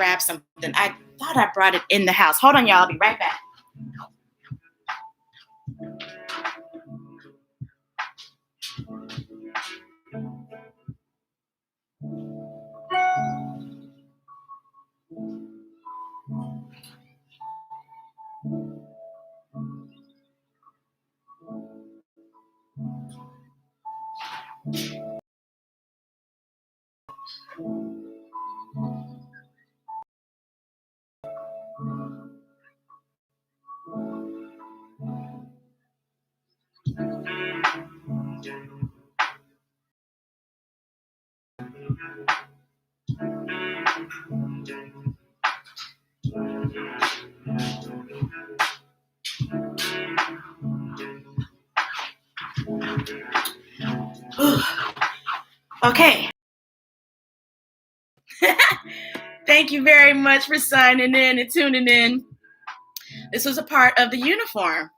grab something. I thought I brought it in the house. Hold on, y'all. I'll be right back. Okay. Thank you very much for signing in and tuning in. This was a part of the uniform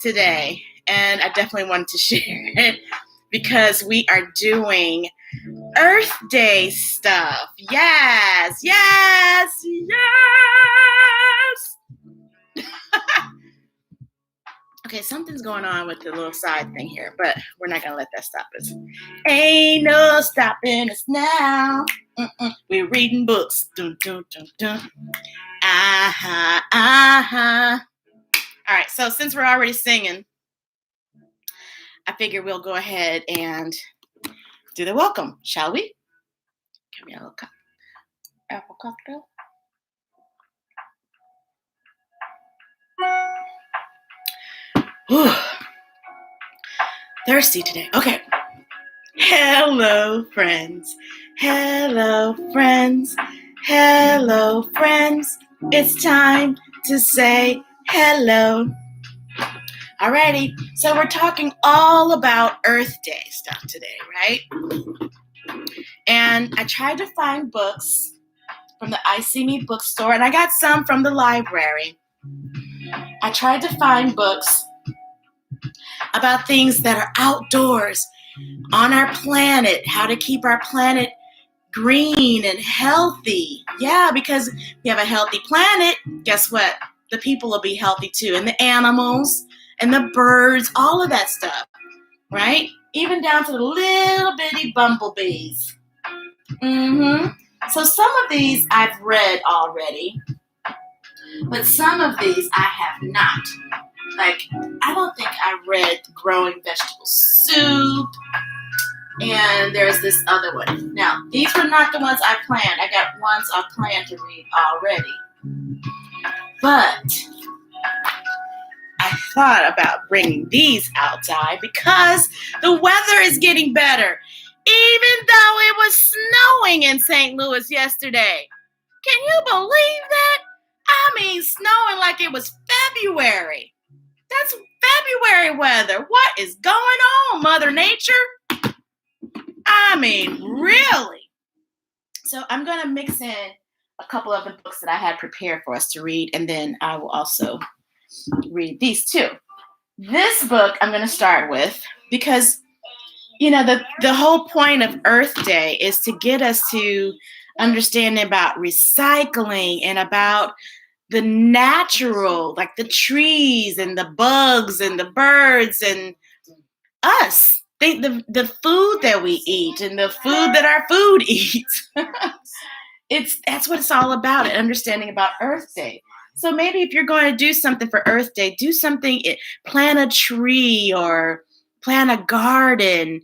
today, and I definitely wanted to share it because we are doing Earth Day stuff. Yes, yes, yes. Okay, something's going on with the little side thing here, but we're not going to let that stop us. Ain't no stopping us now. We're reading books. Dun, dun, dun, dun. Aha, aha. All right, so since we're already singing, I figure we'll go ahead and do the welcome, shall we? Give me a little apple cocktail. Whew. Thirsty today. Okay. Hello, friends. Hello, friends. Hello, friends. It's time to say hello. Alrighty. So we're talking all about Earth Day stuff today, right? And I tried to find books from the I See Me bookstore, and I got some from the library. I tried to find books about things that are outdoors on our planet, how to keep our planet green and healthy. Yeah, because if you have a healthy planet, guess what? The people will be healthy too, and the animals and the birds, all of that stuff, right? Even down to the little bitty bumblebees. So some of these I've read already, but some of these I have not. Like, I don't think I read Growing Vegetable Soup, and there's this other one. Now, these were not the ones I planned. I got ones I planned to read already. But I thought about bringing these outside because the weather is getting better, even though it was snowing in St. Louis yesterday. Can you believe that? I mean, snowing like it was February. That's February weather. What is going on, Mother Nature? I mean, really? So I'm going to mix in a couple of the books that I had prepared for us to read, and then I will also read these too. This book I'm going to start with because, you know, the whole point of Earth Day is to get us to understand about recycling and about the natural, like the trees and the bugs and the birds and us. Think the food that we eat and the food that our food eats. That's what it's all about, understanding about Earth Day. So maybe if you're going to do something for Earth Day, do something, plant a tree or plant a garden,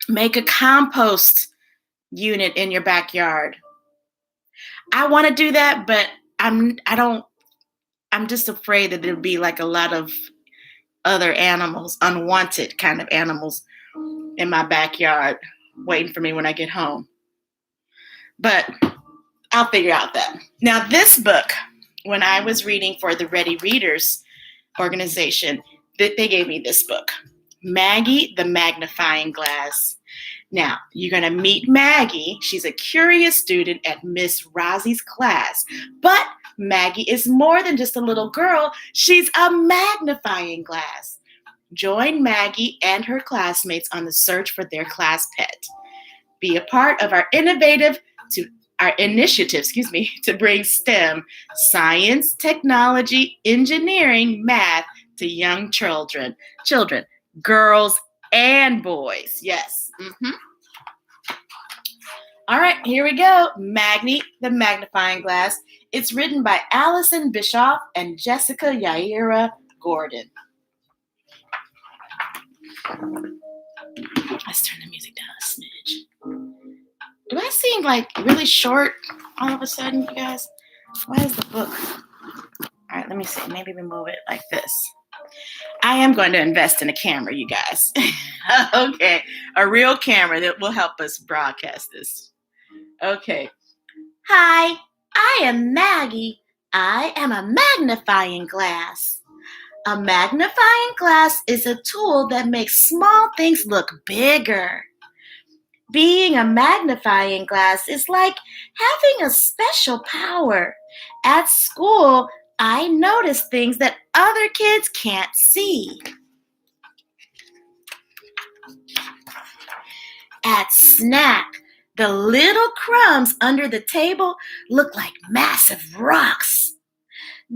make a compost unit in your backyard. I want to do that, but I'm just afraid that there'll be like a lot of other animals, unwanted kind of animals in my backyard waiting for me when I get home. But I'll figure out that. Now, this book, when I was reading for the Ready Readers organization, they gave me this book, Maggie, the Magnifying Glass. Now, you're going to meet Maggie. She's a curious student at Miss Rosie's class. But Maggie is more than just a little girl. She's a magnifying glass. Join Maggie and her classmates on the search for their class pet. Be a part of our innovative to bring STEM, science, technology, engineering, math to young children, girls and boys. Yes. All right, here we go. Maggie, the Magnifying Glass. It's written by Allison, Bischoff, and Jessica Yaira Gordon. Let's turn the music down a smidge. Do I seem like really short all of a sudden, you guys? Why is the book? All right, let me see. Maybe we move it like this. I am going to invest in a camera, you guys. Okay, a real camera that will help us broadcast this. Okay. Hi, I am Maggie. I am a magnifying glass. A magnifying glass is a tool that makes small things look bigger. Being a magnifying glass is like having a special power. At school, I notice things that other kids can't see. At snack, the little crumbs under the table look like massive rocks.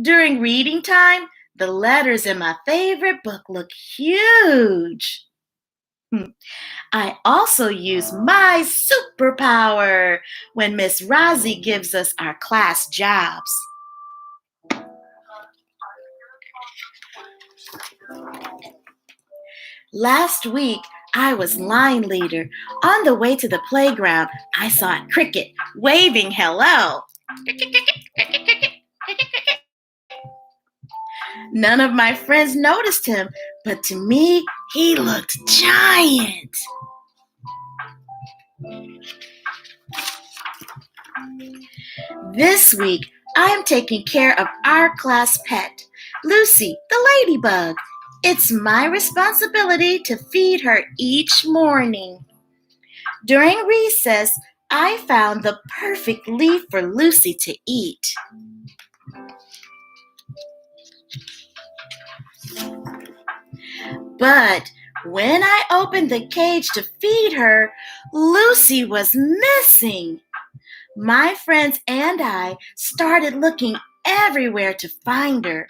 During reading time, the letters in my favorite book look huge. I also use my superpower when Ms. Tracey gives us our class jobs. Last week, I was line leader. On the way to the playground, I saw a cricket waving hello. None of my friends noticed him, but to me, he looked giant. This week, I am taking care of our class pet, Lucy, the ladybug. It's my responsibility to feed her each morning. During recess, I found the perfect leaf for Lucy to eat. But when I opened the cage to feed her, Lucy was missing. My friends and I started looking everywhere to find her.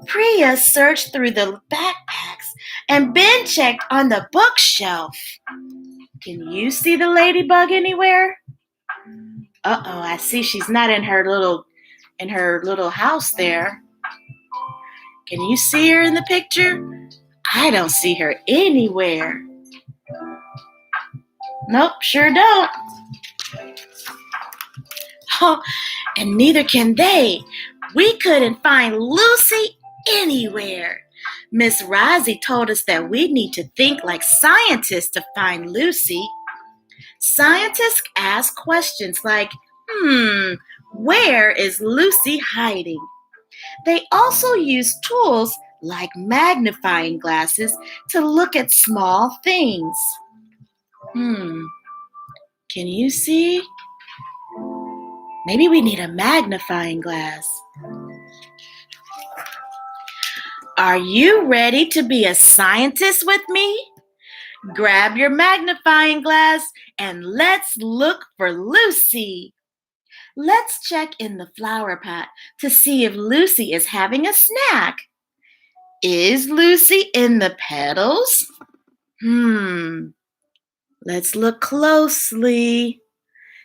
Priya searched through the backpacks and Ben checked on the bookshelf. Can you see the ladybug anywhere? Uh-oh, I see she's not in her little house there. Can you see her in the picture? I don't see her anywhere. Nope, sure don't. Oh, and neither can they. We couldn't find Lucy anywhere. Miss Tracey told us that we need to think like scientists to find Lucy. Scientists ask questions like, where is Lucy hiding? They also use tools like magnifying glasses to look at small things. Can you see? Maybe we need a magnifying glass. Are you ready to be a scientist with me? Grab your magnifying glass and let's look for Lucy. Let's check in the flower pot to see if Lucy is having a snack. Is Lucy in the petals? Let's look closely.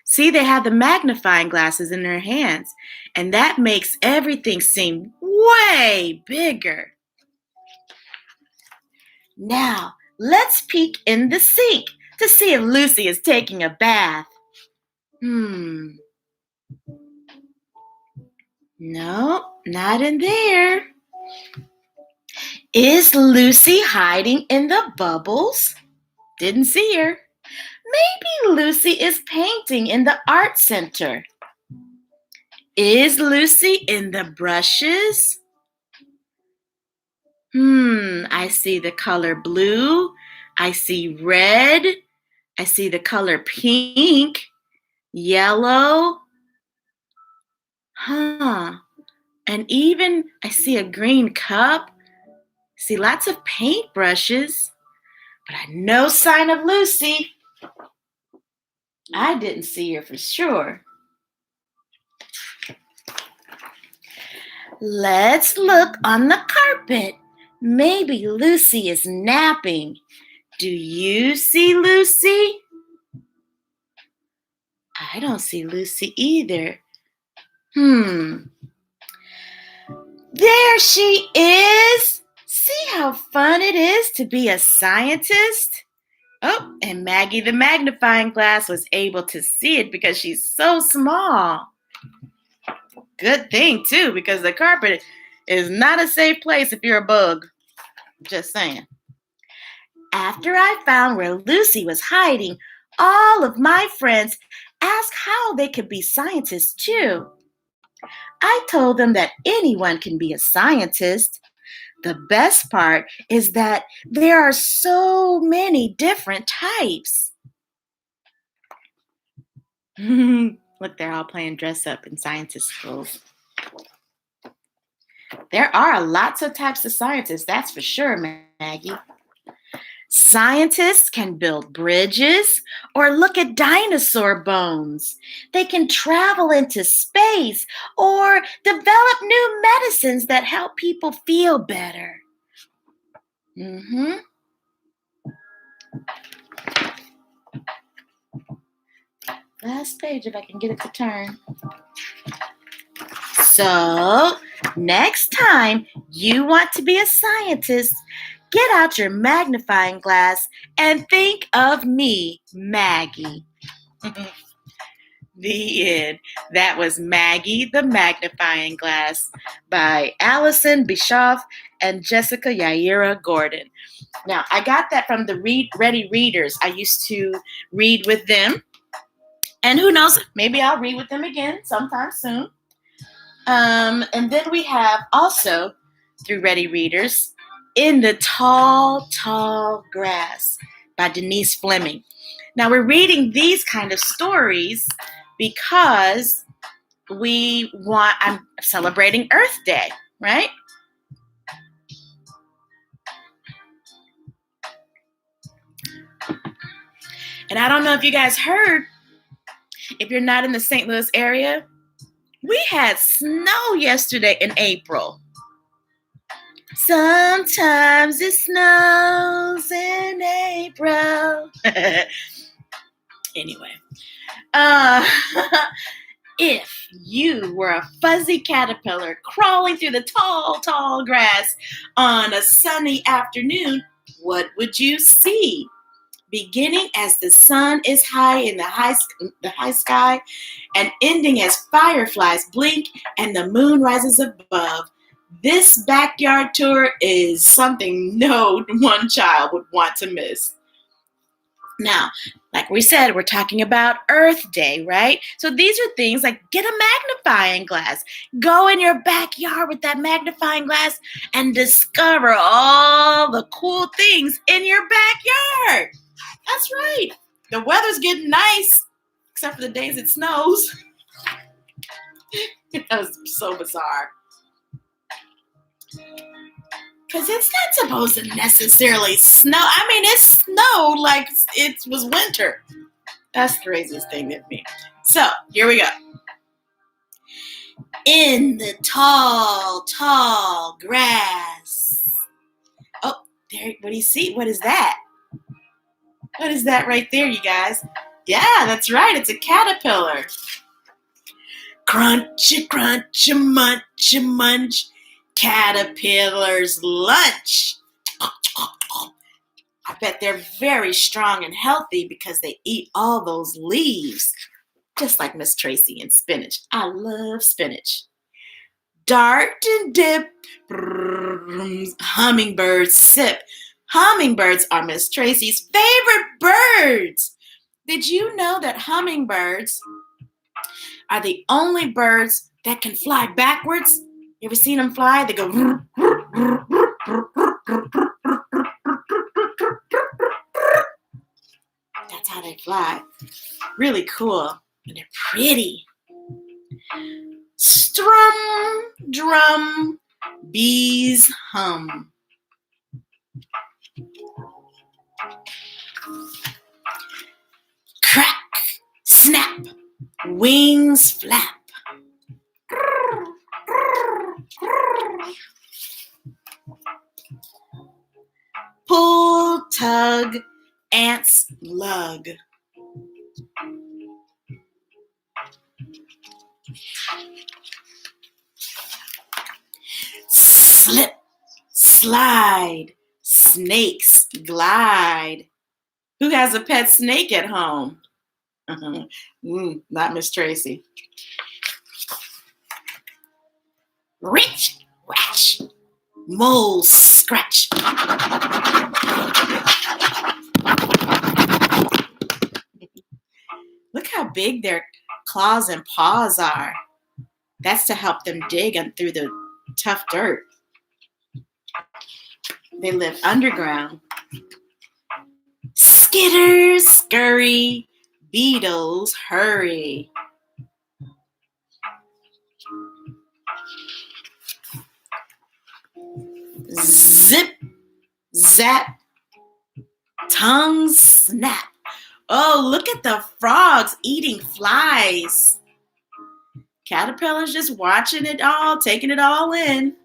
See, they have the magnifying glasses in their hands, and that makes everything seem way bigger. Now, let's peek in the sink to see if Lucy is taking a bath. No, not in there. Is Lucy hiding in the bubbles? Didn't see her. Maybe Lucy is painting in the art center. Is Lucy in the brushes? I see the color blue. I see red. I see the color pink, yellow. And even I see a green cup. See lots of paintbrushes, but no sign of Lucy. I didn't see her for sure. Let's look on the carpet. Maybe Lucy is napping. Do you see Lucy? I don't see Lucy either. There she is. See how fun it is to be a scientist? Oh, and Maggie the magnifying glass was able to see it because she's so small. Good thing, too, because the carpet is not a safe place if you're a bug. Just saying. After I found where Lucy was hiding, all of my friends asked how they could be scientists, too. I told them that anyone can be a scientist. The best part is that there are so many different types. Look, they're all playing dress up in scientist clothes. There are lots of types of scientists, that's for sure, Maggie. Scientists can build bridges or look at dinosaur bones. They can travel into space or develop new medicines that help people feel better. Last page, if I can get it to turn. So, next time you want to be a scientist, get out your magnifying glass and think of me, Maggie. The end. That was Maggie the Magnifying Glass by Allison, Bischoff, and Jessica Yaira Gordon. Now, I got that from the Ready Readers. I used to read with them. And who knows, maybe I'll read with them again sometime soon. And then we have also, through Ready Readers, In the Tall, Tall Grass by Denise Fleming. Now, we're reading these kind of stories because I'm celebrating Earth Day, right? And I don't know if you guys heard, if you're not in the St. Louis area, we had snow yesterday in April. Sometimes it snows in April. Anyway, if you were a fuzzy caterpillar crawling through the tall, tall grass on a sunny afternoon, what would you see? Beginning as the sun is high in the high sky and ending as fireflies blink and the moon rises above. This backyard tour is something no one child would want to miss. Now, like we said, we're talking about Earth Day, right? So these are things like get a magnifying glass. Go in your backyard with that magnifying glass and discover all the cool things in your backyard. That's right. The weather's getting nice, except for the days it snows. That was so bizarre. Because it's not supposed to necessarily snow. I mean, it snowed like it was winter. That's the craziest thing to me. So, here we go. In the tall, tall grass. Oh, there. What do you see? What is that? What is that right there, you guys? Yeah, that's right. It's a caterpillar. Crunch, crunch, munch, munch. Caterpillar's lunch. I bet they're very strong and healthy because they eat all those leaves. Just like Ms Tracey and spinach. I love spinach. Dart and dip. Hummingbirds sip. Hummingbirds are Ms Tracey's favorite birds. Did you know that hummingbirds are the only birds that can fly backwards? You ever seen them fly? They go. That's how they fly. Really cool. And they're pretty. Strum, drum, bees hum. Crack, Wings flap. Pull, tug, ants lug. Slip, slide, snakes glide. Who has a pet snake at home? Not Ms Tracey. Rich, ratch, mole scratch. Look how big their claws and paws are. That's to help them dig through the tough dirt. They live underground. Skitters, scurry, beetles, hurry. Zip, zap, tongue snap. Oh, look at the frogs eating flies. Caterpillars just watching it all, taking it all in.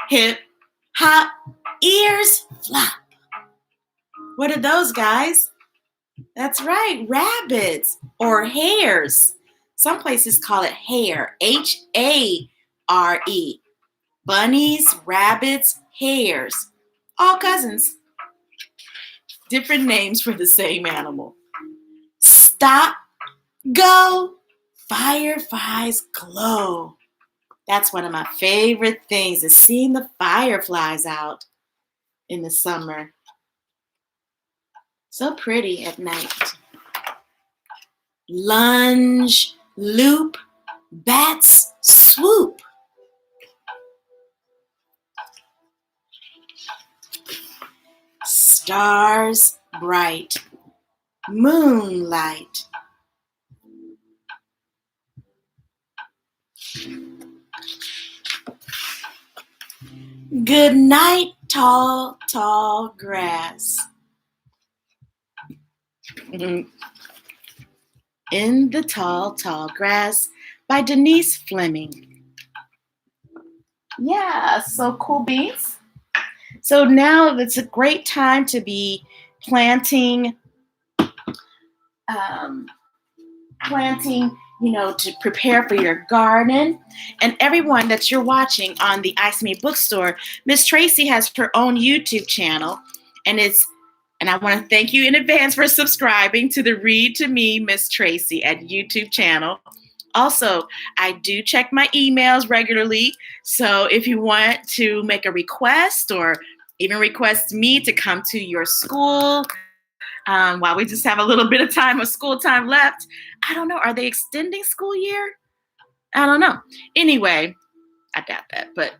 Hip, hop, ears flop. What are those, guys? That's right, rabbits or hares. Some places call it hare, H-A-R-E. Bunnies, rabbits, hares, all cousins. Different names for the same animal. Stop, go, fireflies glow. That's one of my favorite things, is seeing the fireflies out in the summer. So pretty at night. Lunge, loop, bats swoop. Stars bright, moonlight. Good night, tall, tall grass. In the Tall, Tall Grass by Denise Fleming. Yeah, so cool beans. So now it's a great time to be planting, to prepare for your garden. And everyone that you're watching on the Ice Me Bookstore, Ms Tracey has her own YouTube channel, and I want to thank you in advance for subscribing to the Read to Me, Ms Tracey at YouTube channel. Also, I do check my emails regularly. So if you want to make a request or even request me to come to your school while we just have a little bit of school time left. I don't know. Are they extending school year? I don't know. Anyway, I doubt that. But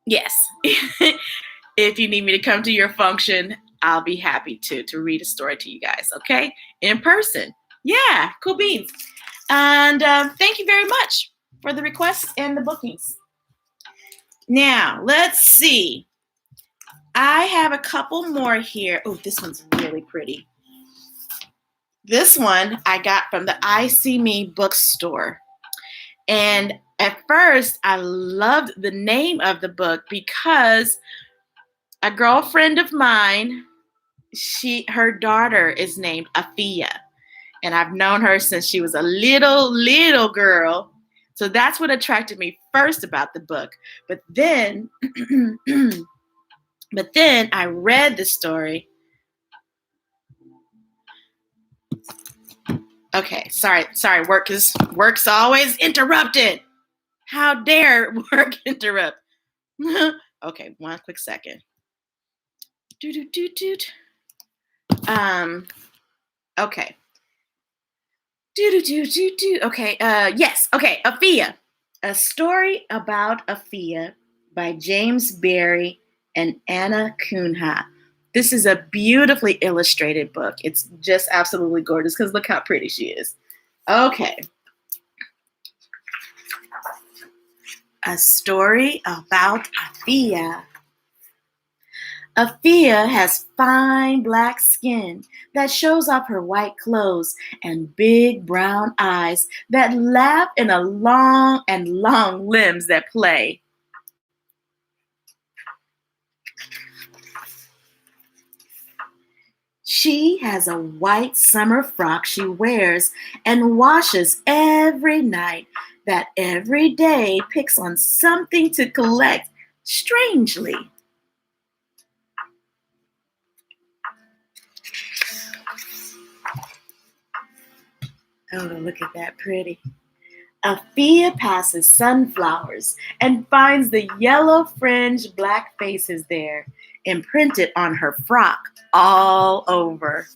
yes, if you need me to come to your function, I'll be happy to read a story to you guys, okay? In person. Yeah, cool beans. And thank you very much for the requests and the bookings. Now, let's see. I have a couple more here. Oh, this one's really pretty. This one I got from the I See Me bookstore. And at first, I loved the name of the book because a girlfriend of mine, her daughter is named Afiya. And I've known her since she was a little girl. So that's what attracted me first about the book. But then I read the story. Okay, sorry, work's always interrupted. How dare work interrupt? Okay, one quick second. Okay. Okay, yes, okay, Afiya. A Story About Afiya by James Barry and Anna Cunha. This is a beautifully illustrated book. It's just absolutely gorgeous because look how pretty she is. Okay. A Story About Afiya. Afiya has fine black skin that shows off her white clothes and big brown eyes that laugh in a long limbs that play. She has a white summer frock she wears and washes every night that every day picks on something to collect strangely. Oh, look at that pretty. Afiya passes sunflowers and finds the yellow fringed black faces there, imprinted on her frock all over.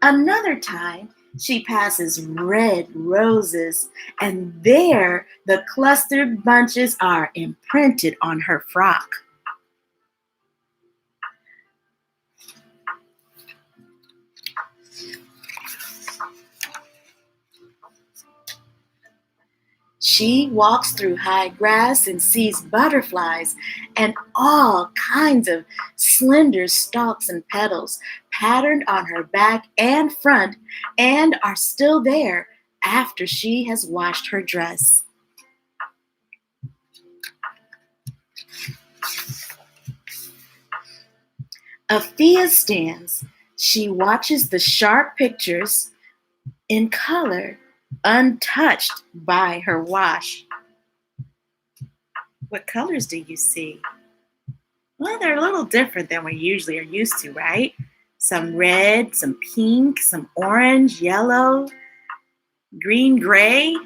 Another time, she passes red roses, and there the clustered bunches are imprinted on her frock. She walks through high grass and sees butterflies and all kinds of slender stalks and petals patterned on her back and front and are still there after she has washed her dress. Afiya stands. She watches the sharp pictures in color, untouched by her wash. What colors do you see? Well, they're a little different than we usually are used to, right? Some red, some pink, some orange, yellow, green, gray.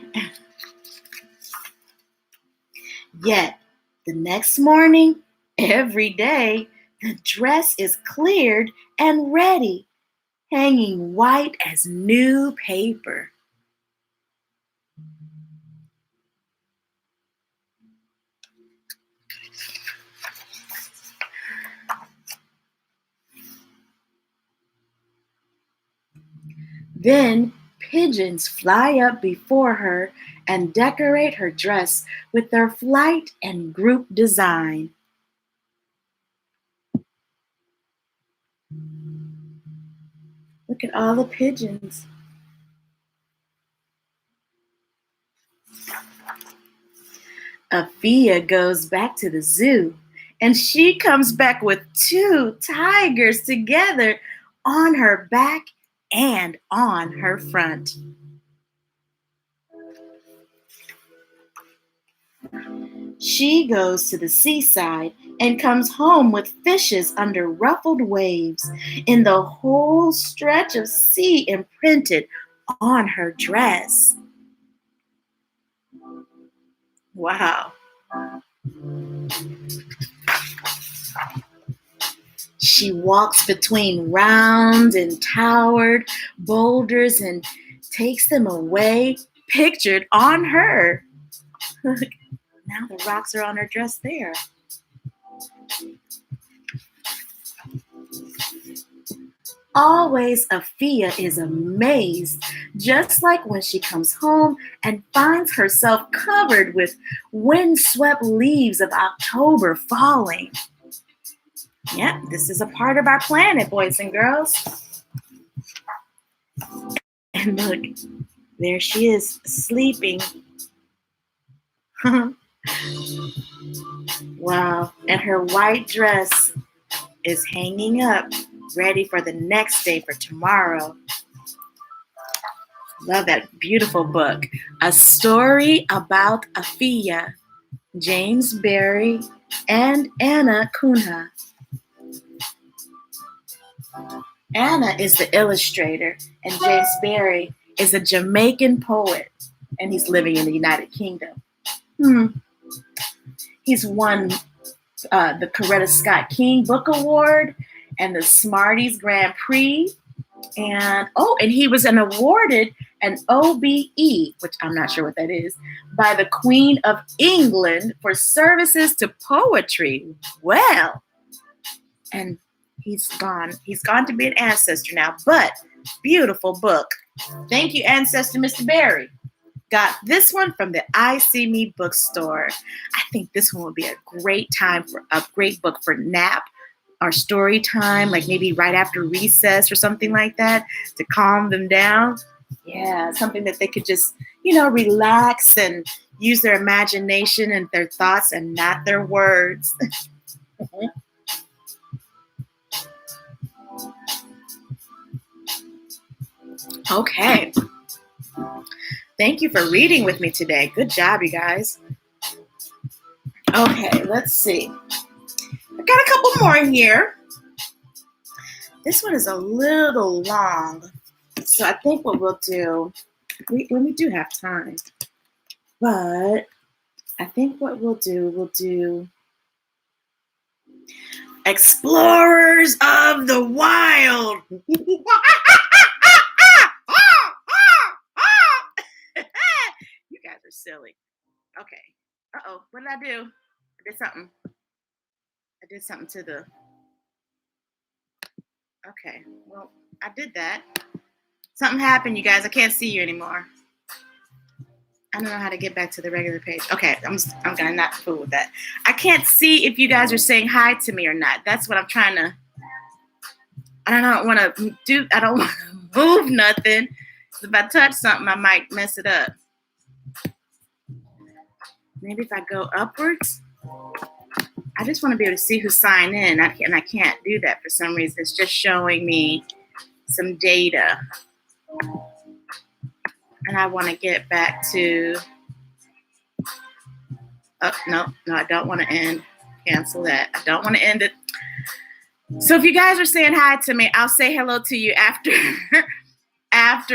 Yet, the next morning, every day, the dress is cleared and ready, hanging white as new paper. Then pigeons fly up before her and decorate her dress with their flight and group design. Look at all the pigeons. Afiya goes back to the zoo, and she comes back with 2 tigers together on her back and on her front. She goes to the seaside and comes home with fishes under ruffled waves in the whole stretch of sea imprinted on her dress. Wow. She walks between round and towered boulders and takes them away, pictured on her. Now the rocks are on her dress there. Always Afiya is amazed, just like when she comes home and finds herself covered with windswept leaves of October falling. Yep, this is a part of our planet, boys and girls. And look, there she is, sleeping. Wow, and her white dress is hanging up, ready for the next day, for tomorrow. Love that beautiful book. A Story About Afiya, James Barry and Anna Cunha. Anna is the illustrator, and James Barry is a Jamaican poet, and he's living in the United Kingdom. He's won the Coretta Scott King Book Award and the Smarties Grand Prix. And he was awarded an OBE, which I'm not sure what that is, by the Queen of England for services to poetry. Well, and he's gone to be an ancestor now, but beautiful book. Thank you, ancestor Mr. Barry. got this one from the I See Me bookstore. I think this one would be a great book for nap or story time, like maybe right after recess or something like that, to calm them down. Yeah, something that they could just, relax and use their imagination and their thoughts and not their words. Okay. Thank you for reading with me today. Good job, you guys. Okay, let's see. I've got a couple more here. This one is a little long. So I think what we'll do, we do have time, but I think what we'll do Explorers of the Wild. You guys are silly. Okay. Uh-oh, what did I do? I did something to the... Okay, well, I did that. Something happened, you guys. I can't see you anymore. I don't know how to get back to the regular page. Okay, I'm gonna not fool with that. I can't see if you guys are saying hi to me or not. That's what I'm trying to... I don't want to move nothing. If I touch something, I might mess it up. Maybe if I go upwards. I just want to be able to see who signed in, and I can't do that for some reason. It's just showing me some data. And I want to get back to... Oh, no, I don't want to end. Cancel that. I don't want to end it. So if you guys are saying hi to me, I'll say hello to you after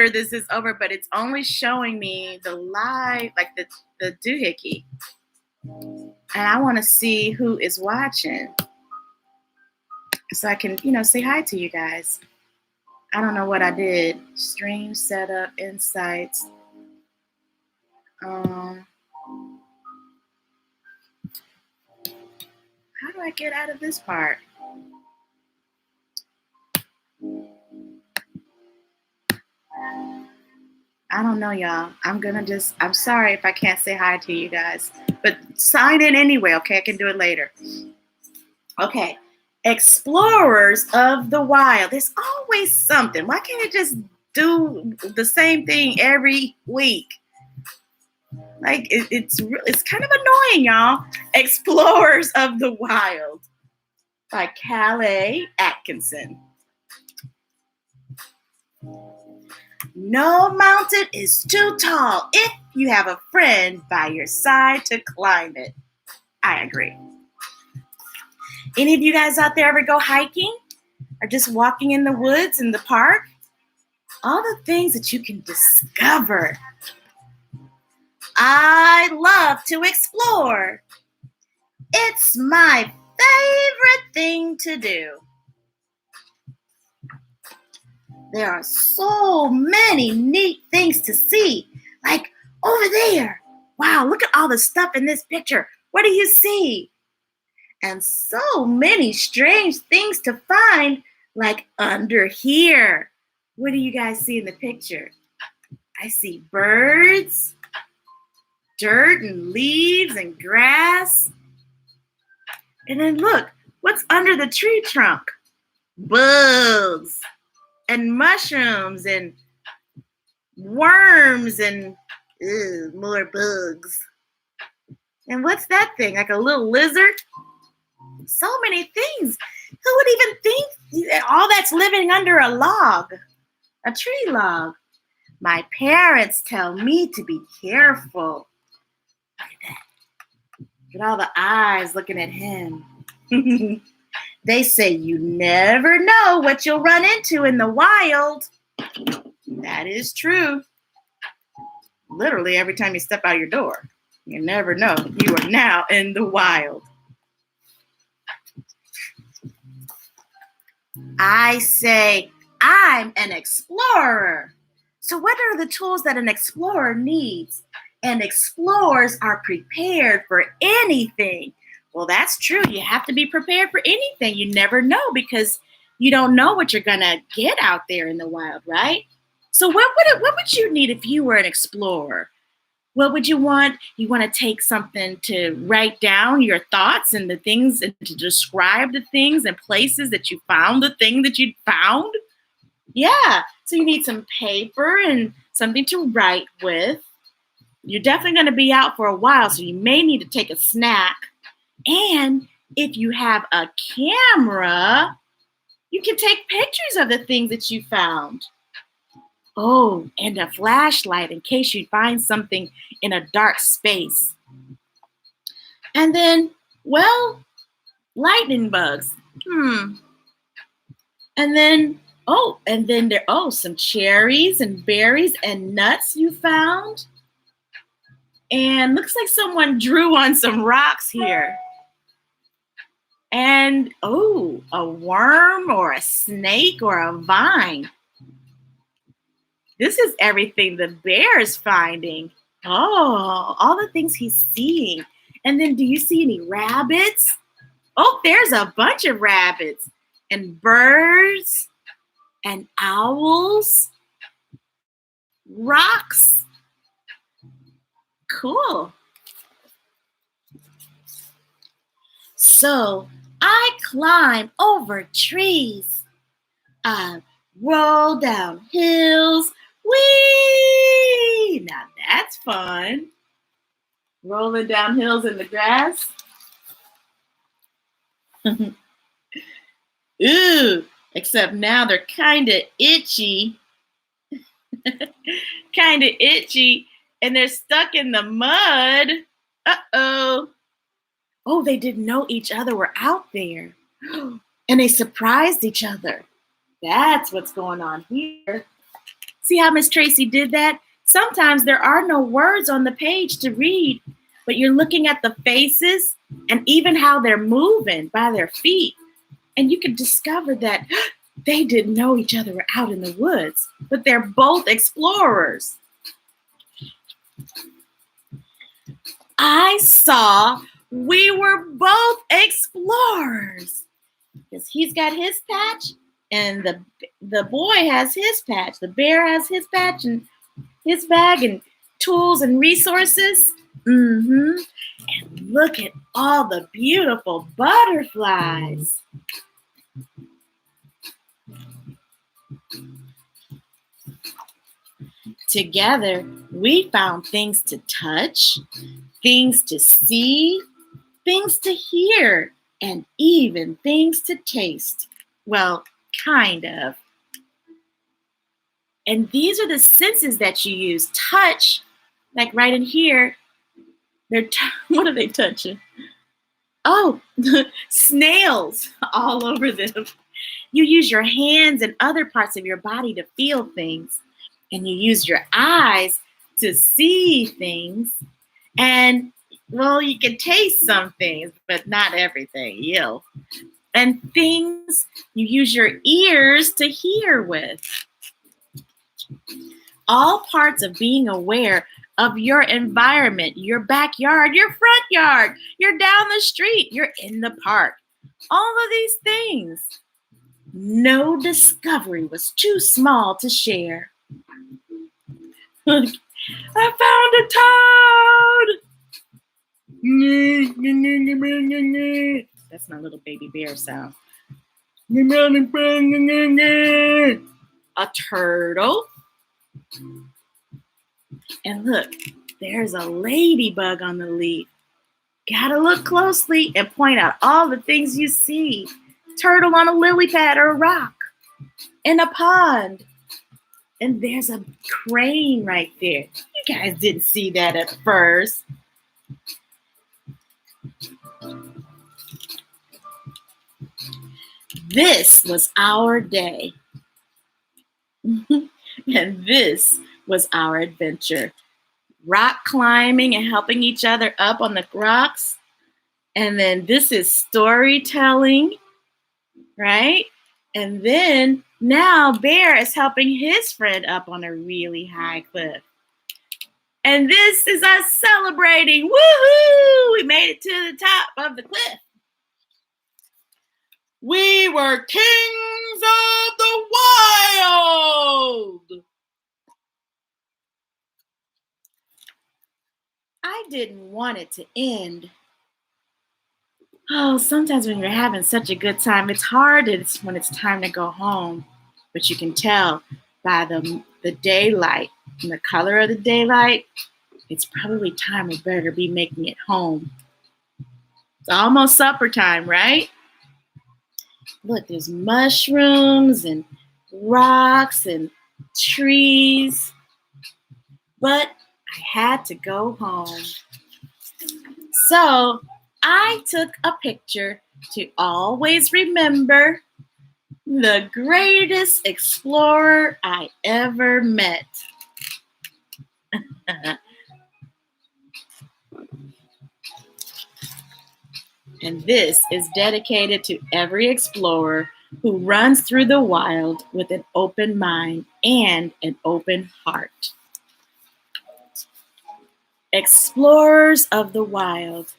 this is over, but it's only showing me the live, like the doohickey. And I want to see who is watching so I can, say hi to you guys. I don't know what I did. Stream setup, insights. How do I get out of this part? I don't know, y'all. I'm sorry if I can't say hi to you guys, but sign in anyway, okay? I can do it later. Okay. Explorers of the Wild. There's always something. Why can't it just do the same thing every week? Like, it's kind of annoying, y'all. Explorers of the Wild by Cale Atkinson. No mountain is too tall if you have a friend by your side to climb it. I agree. Any of you guys out there ever go hiking or just walking in the woods in the park? All the things that you can discover. I love to explore. It's my favorite thing to do. There are so many neat things to see. Like over there. Wow, look at all the stuff in this picture. What do you see? And so many strange things to find, like under here. What do you guys see in the picture? I see birds, dirt and leaves and grass. And then look, what's under the tree trunk? Bugs and mushrooms and worms and more bugs. And what's that thing? Like a little lizard? So many things. Who would even think all that's living under a log, a tree log? My parents tell me to be careful. Look at that. Look at all the eyes looking at him. They say you never know what you'll run into in the wild. That is true. Literally every time you step out your door, you never know. You are now in the wild. I say I'm an explorer. So what are the tools that an explorer needs? And explorers are prepared for anything. Well, that's true. You have to be prepared for anything. You never know because you don't know what you're going to get out there in the wild, right? So what would you need if you were an explorer? What would you want? You want to take something to write down your thoughts and the things and to describe the things and places that you found the thing that you found? Yeah. So you need some paper and something to write with. You're definitely going to be out for a while, so you may need to take a snack. And if you have a camera, you can take pictures of the things that you found. Oh, and a flashlight in case you find something in a dark space. And then, well, lightning bugs. And then, some cherries and berries and nuts you found. And looks like someone drew on some rocks here. And, a worm or a snake or a vine. This is everything the bear is finding. Oh, all the things he's seeing. And then do you see any rabbits? Oh, there's a bunch of rabbits and birds and owls, rocks. Cool. So I climb over trees. I roll down hills. Whee! Now that's fun. Rolling down hills in the grass. Ooh, except now they're kind of itchy. Kind of itchy. And they're stuck in the mud. Uh-oh. Oh, they didn't know each other were out there. And they surprised each other. That's what's going on here. See how Ms. Tracey did that? Sometimes there are no words on the page to read, but you're looking at the faces and even how they're moving by their feet. And you can discover that they didn't know each other were out in the woods, but they're both explorers. I saw we were both explorers. Because he's got his patch and the boy has his patch. The bear has his patch and his bag and tools and resources. And look at all the beautiful butterflies. Together, we found things to touch, things to see, things to hear, and even things to taste. Well, kind of. And these are the senses that you use. Touch, like right in here. What are they touching? Oh, snails all over them. You use your hands and other parts of your body to feel things. And you use your eyes to see things. And, well, you can taste some things, but not everything. Ew. And things you use your ears to hear with. All parts of being aware of your environment, your backyard, your front yard, you're down the street, you're in the park. All of these things. No discovery was too small to share. I found a toad! That's my little baby bear sound. A turtle. And look, there's a ladybug on the leaf. Gotta look closely and point out all the things you see. Turtle on a lily pad or a rock. In a pond. And there's a crane right there. You guys didn't see that at first. This was our day. And this was our adventure. Rock climbing and helping each other up on the rocks. And then this is storytelling, right? And then now Bear is helping his friend up on a really high cliff. And this is us celebrating. Woohoo! We made it to the top of the cliff. We were kings of the wild. I didn't want it to end. Oh, sometimes when you're having such a good time, it's hard when it's time to go home. But you can tell by the daylight and the color of the daylight, it's probably time we better be making it home. It's almost supper time, right? Look, there's mushrooms and rocks and trees. But I had to go home. So I took a picture to always remember the greatest explorer I ever met. And this is dedicated to every explorer who runs through the wild with an open mind and an open heart. Explorers of the Wild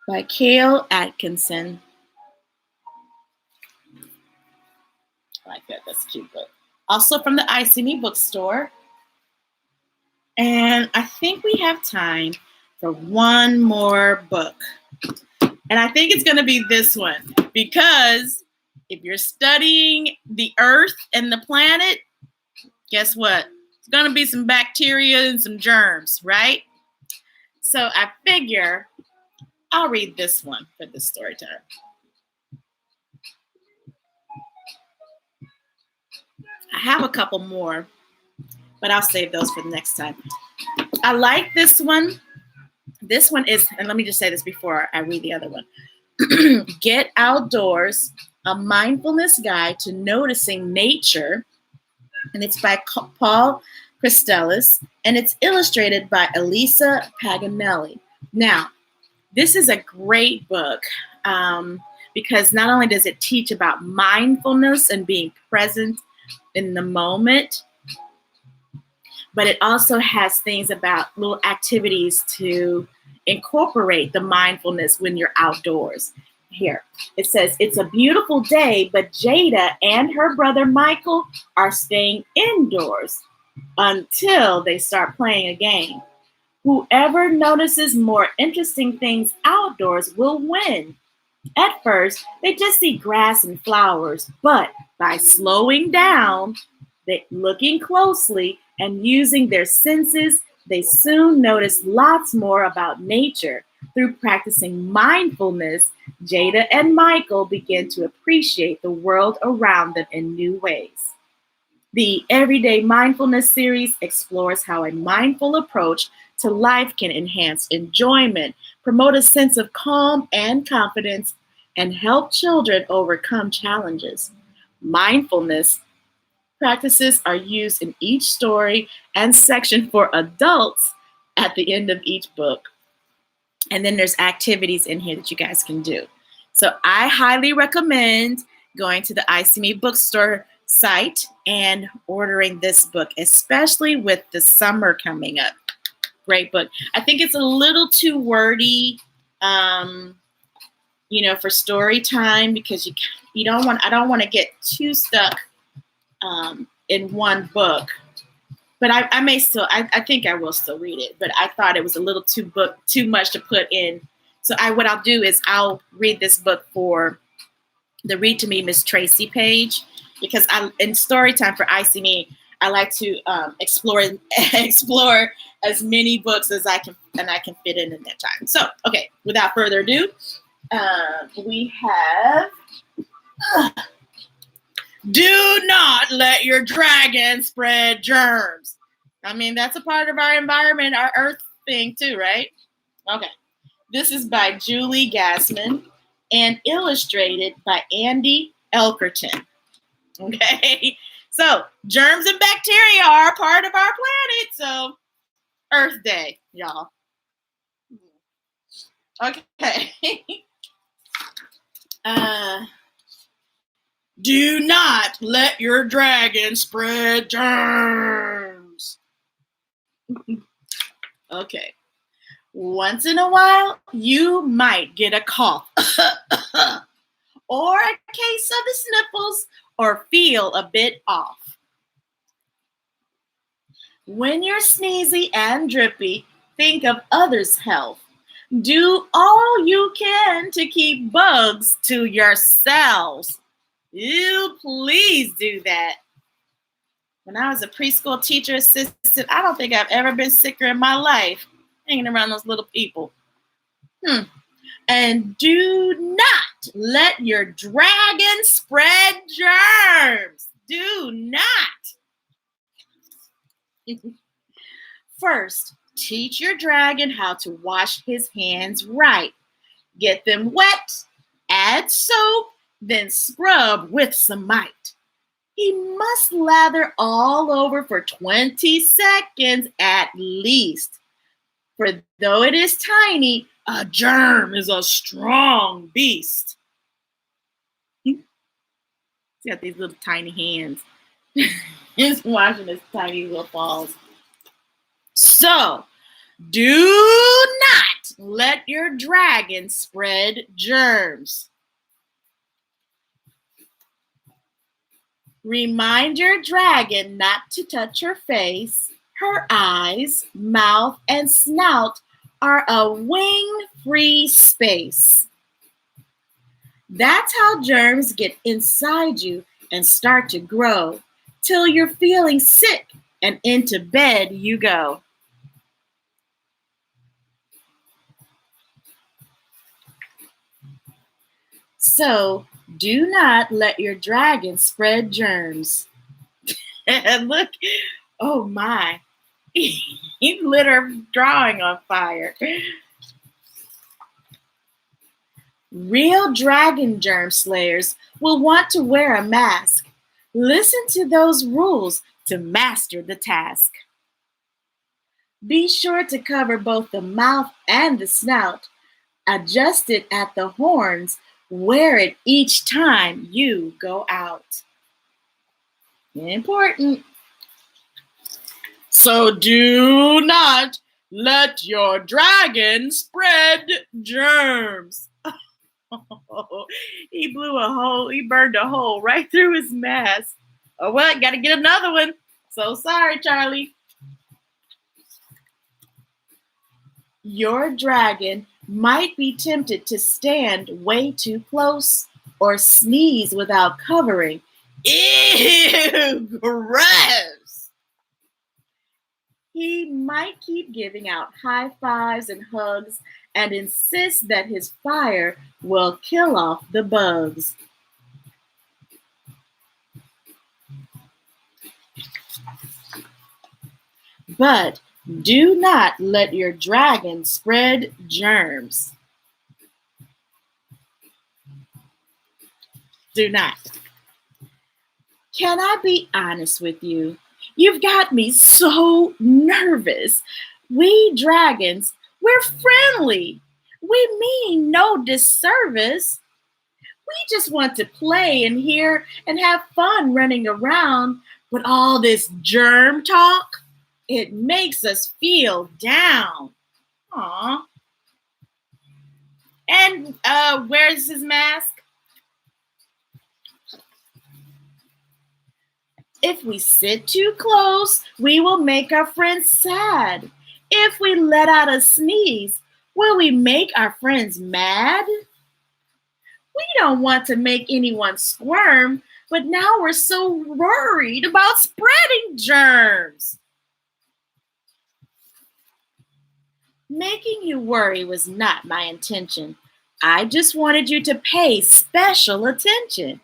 by Cale, Atkinson. I like that. That's a cute book. Also from the ICME bookstore. And I think we have time for one more book. And I think it's going to be this one, because if you're studying the earth and the planet, guess what? It's going to be some bacteria and some germs, right? So I figure I'll read this one for this story time. I have a couple more, but I'll save those for the next time. I like this one. This one is, and let me just say this before I read the other one. Get Outdoors, a mindfulness guide to noticing nature. And it's by Paul Christelis, and it's illustrated by Elisa Paganelli. Now, this is a great book because not only does it teach about mindfulness and being present in the moment, but it also has things about little activities to incorporate the mindfulness when you're outdoors. Here, it says, it's a beautiful day, but Jada and her brother Michael are staying indoors until they start playing a game. Whoever notices more interesting things outdoors will win. At first, they just see grass and flowers, but by slowing down, looking closely, and using their senses, they soon notice lots more about nature. Through practicing mindfulness, Jada and Michael begin to appreciate the world around them in new ways. The Everyday Mindfulness series explores how a mindful approach to life can enhance enjoyment, promote a sense of calm and confidence, and help children overcome challenges. Mindfulness practices are used in each story and section for adults at the end of each book. And then there's activities in here that you guys can do. So I highly recommend going to the ICME bookstore site and ordering this book, especially with the summer coming up. Great book. I think it's a little too wordy, for story time, because I don't want to get too stuck in one book. But I think I will still read it. But I thought it was a little too much to put in. So what I'll do is I'll read this book for the Read to Me Ms Tracey page, because in story time for ICME, I like to explore as many books as I can fit in that time. So, okay, without further ado, we have Do Not Let Your Dragon Spread Germs. I mean, that's a part of our environment, our earth thing too, right? Okay. This is by Julie Gassman and illustrated by Andy Elkerton. Okay. So, germs and bacteria are a part of our planet. So, Earth Day, y'all. Okay. Do not let your dragon spread germs. Okay. Once in a while, you might get a cough or a case of the sniffles or feel a bit off. When you're sneezy and drippy, Think of others' health. Do all you can to keep bugs to yourselves. You please do that. When I was a preschool teacher assistant, I don't think I've ever been sicker in my life hanging around those little people. And do not let your dragon spread germs. Do not. First, teach your dragon how to wash his hands right. Get them wet, add soap, then scrub with some might. He must lather all over for 20 seconds at least. For though it is tiny, a germ is a strong beast. He's got these little tiny hands. He's washing his tiny little paws. So, do not let your dragon spread germs. Remind your dragon not to touch her face. Her eyes, mouth, and snout are a wing-free space. That's how germs get inside you and start to grow till you're feeling sick and into bed you go. So, do not let your dragon spread germs. And look, oh my, he lit her drawing on fire. Real dragon germ slayers will want to wear a mask. Listen to those rules to master the task. Be sure to cover both the mouth and the snout. Adjust it at the horns. Wear it each time you go out. Important. So do not let your dragon spread germs. He blew a hole. He burned a hole right through his mask. Oh, well, got to get another one. So sorry, Charlie. Your dragon might be tempted to stand way too close or sneeze without covering. Ew, gross. He might keep giving out high fives and hugs and insist that his fire will kill off the bugs. But do not let your dragon spread germs. Do not. Can I be honest with you? You've got me so nervous. We dragons, we're friendly. We mean no disservice. We just want to play and hear and have fun running around. But all this germ talk, it makes us feel down. Aw. And where's his mask? If we sit too close, we will make our friends sad. If we let out a sneeze, will we make our friends mad? We don't want to make anyone squirm, but now we're so worried about spreading germs. Making you worry was not my intention. I just wanted you to pay special attention.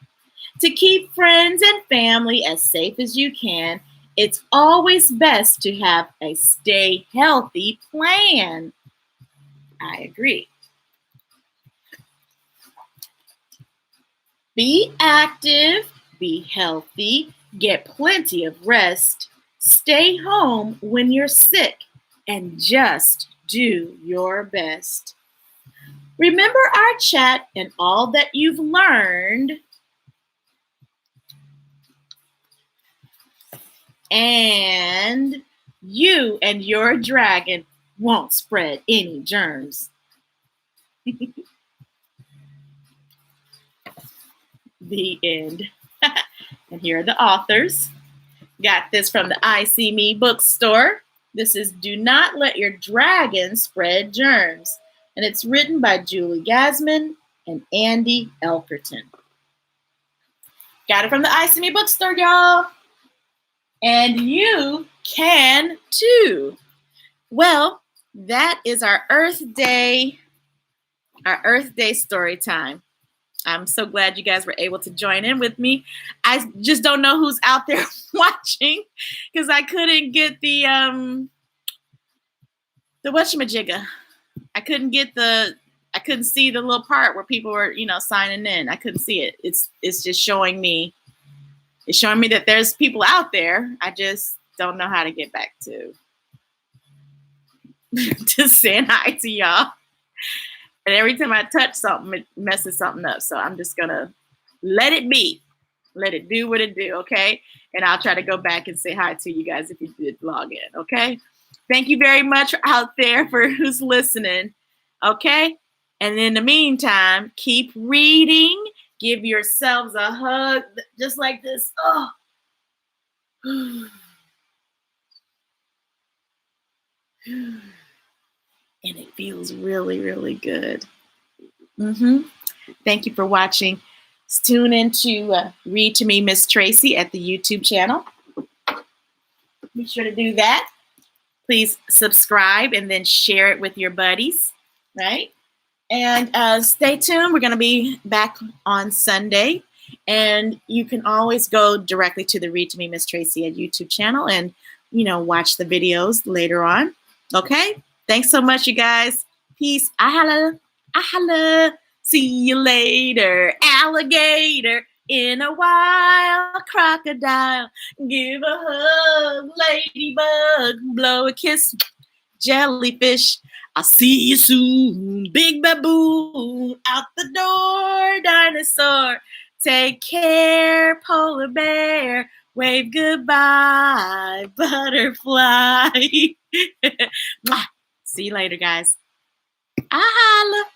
To keep friends and family as safe as you can, it's always best to have a stay healthy plan. I agree. Be active, be healthy, get plenty of rest, stay home when you're sick, and just do your best. Remember our chat and all that you've learned. And you and your dragon won't spread any germs. The end. And here are the authors. Got this from the I See Me bookstore. This is Do Not Let Your Dragon Spread Germs. And it's written by Julie Gassman and Andy Elkerton. Got it from the Ice Me bookstore, y'all. And you can too. Well, that is our Earth Day story time. I'm so glad you guys were able to join in with me. I just don't know who's out there watching because I couldn't get the whatchamajigga. I couldn't see the little part where people were, signing in. I couldn't see it. It's just showing me. It's showing me that there's people out there. I just don't know how to get back to just saying hi to y'all. And every time I touch something, it messes something up. So I'm just going to let it be. Let it do what it do, okay? And I'll try to go back and say hi to you guys if you did log in, okay? Thank you very much out there for who's listening, okay? And in the meantime, keep reading. Give yourselves a hug just like this. Oh. And it feels really, really good. Thank you for watching. Tune in to Read to Me, Ms Tracey at the YouTube channel. Be sure to do that. Please subscribe and then share it with your buddies, right? And stay tuned. We're going to be back on Sunday. And you can always go directly to the Read to Me, Ms Tracey at YouTube channel and, watch the videos later on. Okay? Thanks so much, you guys. Peace. I holla. See you later. Alligator in a wild crocodile. Give a hug, ladybug. Blow a kiss, jellyfish. I'll see you soon. Big baboon out the door. Dinosaur. Take care, polar bear. Wave goodbye, butterfly. See you later, guys. I holla.